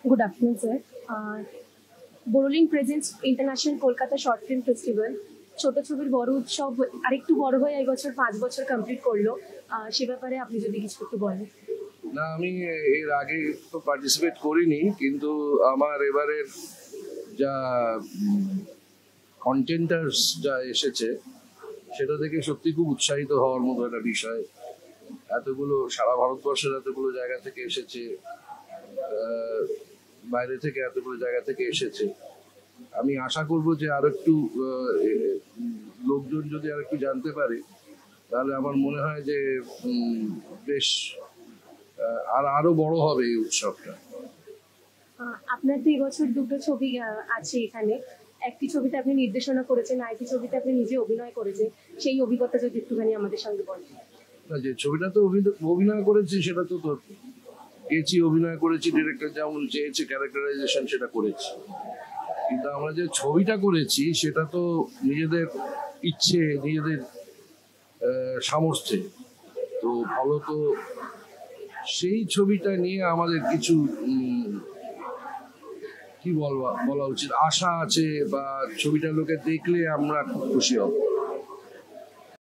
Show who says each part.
Speaker 1: Good afternoon, sir. Boroline presents international Kolkata short film festival ছোট ছবির বড় উৎসব আরেকটু বড় হয়ে এই বছর 5 বছর কমপ্লিট করলো। সে ব্যাপারে আপনি যদি কিছু একটু বলেন।
Speaker 2: না, আমি এর আগে তো পার্টিসিপেট করিনি, কিন্তু আমার এবারের যা কন্টেন্টার্স যা এসেছে সেটা থেকে সত্যি খুব উৎসাহিত হওয়ার মতো একটা বিষয়। এতগুলো সারা ভারতবর্ষের এতগুলো জায়গা থেকে এসেছে, বাইরে থেকে এতগুলো জায়গা থেকে এসেছে। আমি আশা করব যে আর একটু লোকজন যদি আর একটু জানতে পারে, তাহলে আমার মনে হয় যে বেশ আরো বড় হবে এই উৎসবটা।
Speaker 1: আপনার তো এবছর দুটো ছবি আছে এখানে। একটি ছবিতে আপনি নির্দেশনা করেছেন, আরেকটি ছবিতে আপনি নিজে অভিনয় করেছেন। সেই অভিজ্ঞতা যদি একটুখানি আমাদের সঙ্গে বলেন।
Speaker 2: যে ছবিটাতে অভিনয় করেছি সেটা তো গেছি, অভিনয় করেছি, ডিরেক্টর যেমন চেয়েছে ক্যারেক্টারাইজেশন সেটা করেছি। কিন্তু আমরা যে ছবিটা করেছি সেটা তো নিজেদের ইচ্ছে, নিজেদের সামর্থ্যে। তো ফলত সেই ছবিটা নিয়ে আমাদের কিছু কি বলা উচিত আশা আছে, বা ছবিটা লোকে দেখলে আমরা খুব খুশি হব।